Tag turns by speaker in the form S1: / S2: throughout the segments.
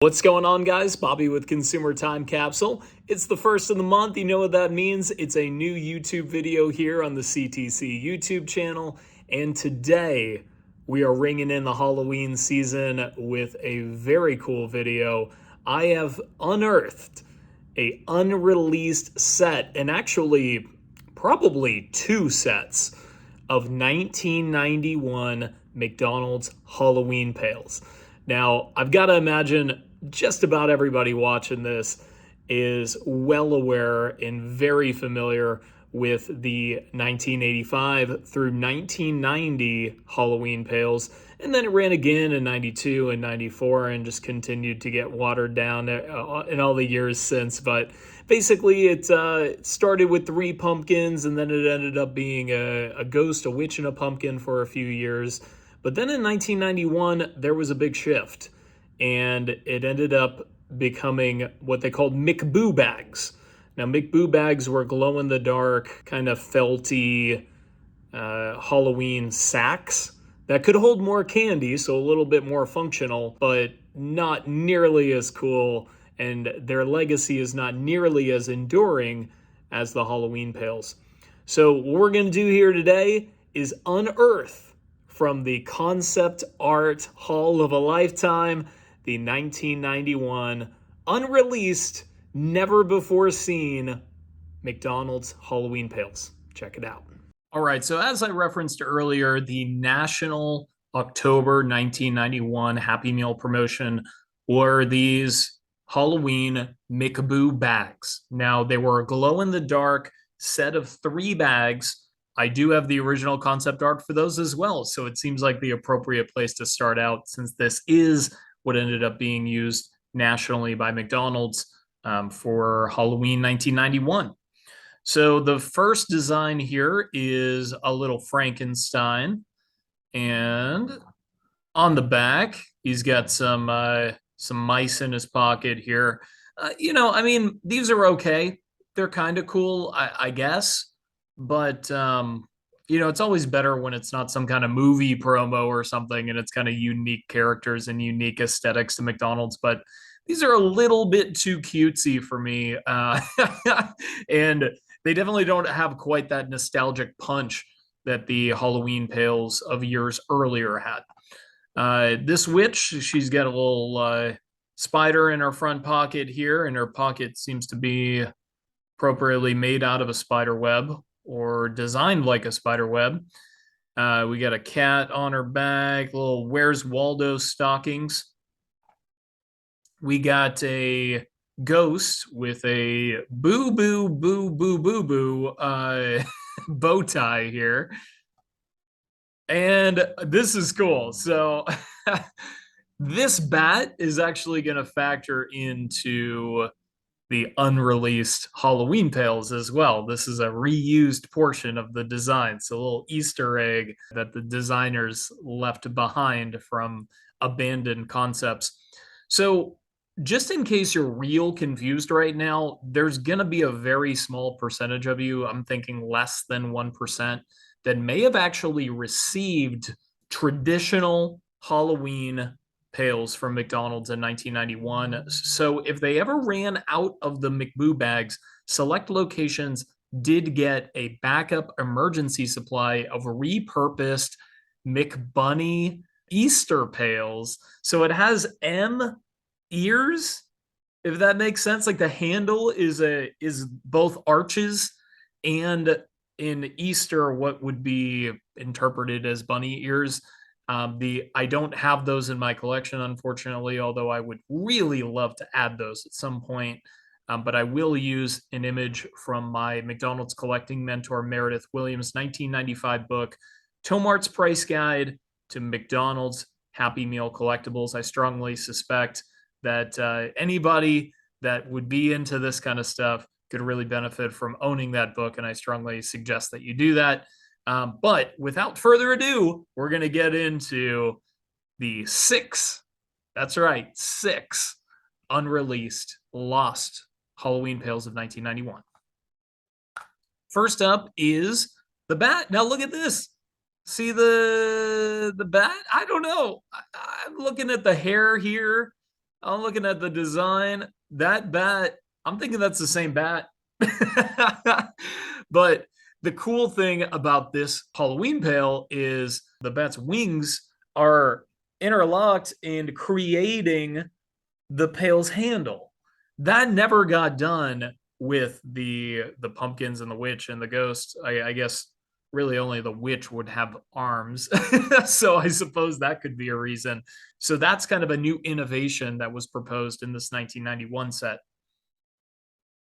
S1: What's going on, guys? Bobby with Consumer Time Capsule. It's the first of the month. You know what that means? It's a new YouTube video here on the CTC YouTube channel. And today we are ringing in the Halloween season with a very cool video. I have unearthed a unreleased set, and actually probably two sets of 1991 McDonald's Halloween pails. Now, I've got to imagine just about everybody watching this is well aware and very familiar with the 1985 through 1990 Halloween pails. And then it ran again in 92 and 94 and just continued to get watered down in all the years since. But basically, it started with 3 pumpkins, and then it ended up being a ghost, a witch, and a pumpkin for a few years. But then in 1991, there was a big shift, and it ended up becoming what they called McBoo Bags. Now, McBoo Bags were glow-in-the-dark, kind of felty Halloween sacks that could hold more candy, so a little bit more functional, but not nearly as cool, and their legacy is not nearly as enduring as the Halloween pails. So what we're going to do here today is unearth from the Concept Art Hall of a Lifetime, the 1991 unreleased, never before seen McDonald's Halloween pails. Check it out. All right, so as I referenced earlier, the National October 1991 Happy Meal promotion were these Halloween McBoo Bags. Now, they were a glow-in-the-dark set of 3 bags. I do have the original concept art for those as well, so it seems like the appropriate place to start out, since this is what ended up being used nationally by McDonald's for Halloween 1991. So the first design here is a little Frankenstein, and on the back, he's got some mice in his pocket here. These are okay. They're kind of cool, I guess. But, it's always better when it's not some kind of movie promo or something and it's kind of unique characters and unique aesthetics to McDonald's. But these are a little bit too cutesy for me. And they definitely don't have quite that nostalgic punch that the Halloween pails of years earlier had. This witch, she's got a little spider in her front pocket here, and her pocket seems to be appropriately made out of a spider web, or designed like a spider web. We got a cat on her back, little Where's Waldo stockings. We got a ghost with a boo boo boo boo boo boo bow tie here. And this is cool. So this bat is actually going to factor into the unreleased Halloween pails as well. This is a reused portion of the design. So a little Easter egg that the designers left behind from abandoned concepts. So just in case you're real confused right now, there's going to be a very small percentage of you, I'm thinking less than 1%, that may have actually received traditional Halloween pails from McDonald's in 1991. So if they ever ran out of the McBoo Bags, select locations did get a backup emergency supply of repurposed McBunny Easter pails. So it has M ears, if that makes sense. Like the handle is both arches, and in Easter what would be interpreted as bunny ears. I don't have those in my collection, unfortunately, although I would really love to add those at some point. But I will use an image from my McDonald's collecting mentor, Meredith Williams' 1995 book, Tomart's Price Guide to McDonald's Happy Meal Collectibles. I strongly suspect that anybody that would be into this kind of stuff could really benefit from owning that book, and I strongly suggest that you do that. But without further ado, we're going to get into the 6, that's right, 6 unreleased, lost Halloween pails of 1991. First up is the bat. Now look at this. See the bat? I don't know. I'm looking at the hair here. I'm looking at the design. That bat, I'm thinking that's the same bat. But the cool thing about this Halloween pail is the bat's wings are interlocked and creating the pail's handle. That never got done with the pumpkins and the witch and the ghost. I guess really only the witch would have arms. So I suppose that could be a reason. So that's kind of a new innovation that was proposed in this 1991 set.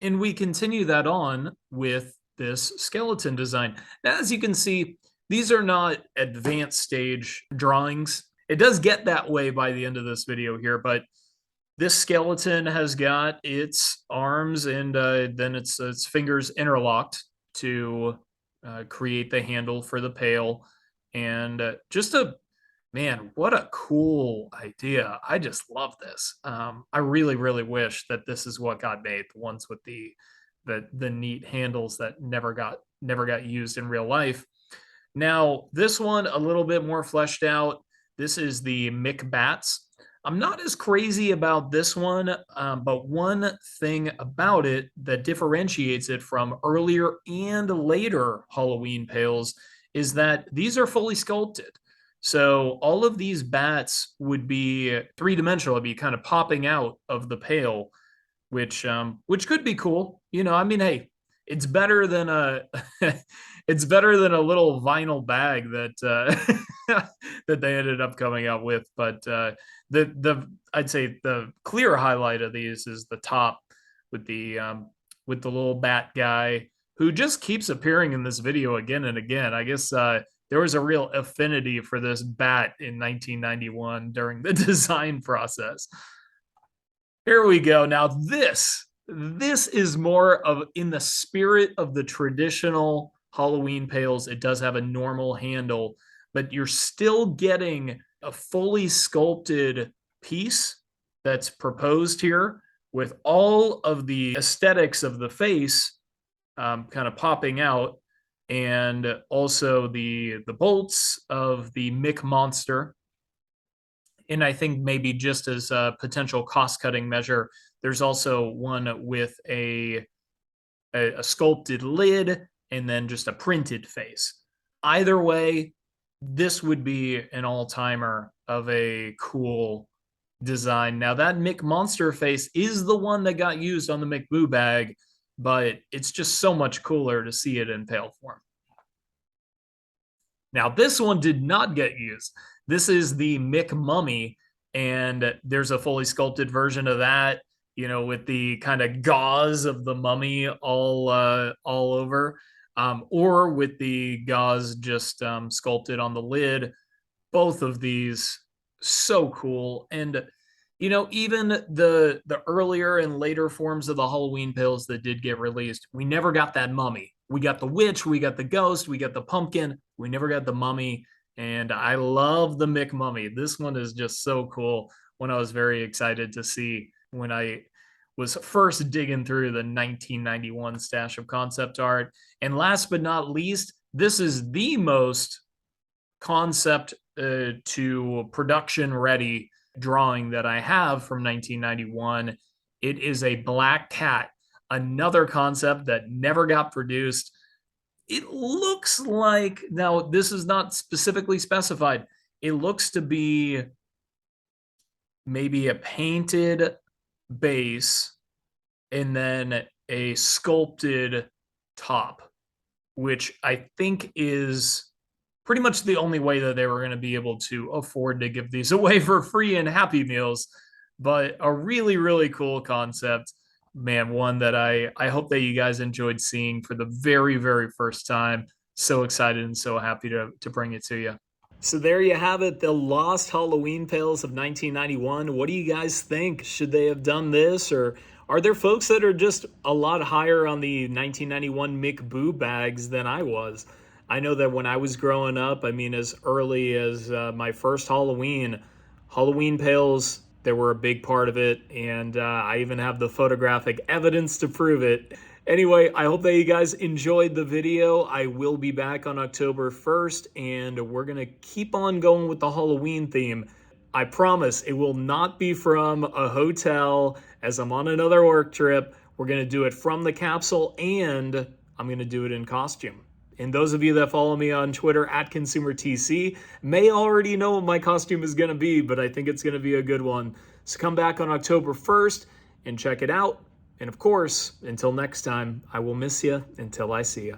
S1: And we continue that on with this skeleton design. Now, as you can see, these are not advanced stage drawings. It does get that way by the end of this video here, but this skeleton has got its arms and then its fingers interlocked to create the handle for the pail. And just a man, what a cool idea. I just love this. I really, really wish that this is what got made, the ones with the neat handles that never got used in real life. Now, this one a little bit more fleshed out. This is the McBats. I'm not as crazy about this one, but one thing about it that differentiates it from earlier and later Halloween pails is that these are fully sculpted. So all of these bats would be three-dimensional, it'd be kind of popping out of the pail, which could be cool. I mean, hey, it's better than a it's better than a little vinyl bag that that they ended up coming out with. But the I'd say the clear highlight of these is the top with the little bat guy who just keeps appearing in this video again and again. I guess there was a real affinity for this bat in 1991 during the design process. Here we go. Now this is more of in the spirit of the traditional Halloween pails. It does have a normal handle, but you're still getting a fully sculpted piece that's proposed here with all of the aesthetics of the face kind of popping out, and also the bolts of the Mick monster. And I think maybe just as a potential cost-cutting measure, there's also one with a sculpted lid and then just a printed face. Either way, this would be an all-timer of a cool design. Now, that Mick monster face is the one that got used on the McBoo bag, but it's just so much cooler to see it in pail form. Now, this one did not get used. This is the Mick Mummy, and there's a fully sculpted version of that, with the kind of gauze of the mummy all over, or with the gauze just sculpted on the lid. Both of these so cool. And even the earlier and later forms of the Halloween pills that did get released, we never got that mummy. We got the witch, we got the ghost, we got the pumpkin. We never got the mummy. And I love the Mick Mummy. This one is just so cool. One I was very excited to see when I was first digging through the 1991 stash of concept art. And last but not least, this is the most concept to production ready drawing that I have from 1991. It is a black cat, another concept that never got produced. It looks like, now this is not specifically specified, it looks to be maybe a painted base and then a sculpted top, which I think is pretty much the only way that they were going to be able to afford to give these away for free in Happy Meals. But a really, really cool concept. Man, one that I hope that you guys enjoyed seeing for the very, very first time. So excited and so happy to bring it to you. So there you have it, the lost Halloween pails of 1991. What do you guys think? Should they have done this, or are there folks that are just a lot higher on the 1991 McBoo bags than I was? I know that when I was growing up, I mean, as early as my first Halloween pails, they were a big part of it, and I even have the photographic evidence to prove it. Anyway, I hope that you guys enjoyed the video. I will be back on October 1st, and we're going to keep on going with the Halloween theme. I promise it will not be from a hotel as I'm on another work trip. We're going to do it from the capsule, and I'm going to do it in costume. And those of you that follow me on Twitter at ConsumerTC may already know what my costume is going to be, but I think it's going to be a good one. So come back on October 1st and check it out. And of course, until next time, I will miss you until I see you.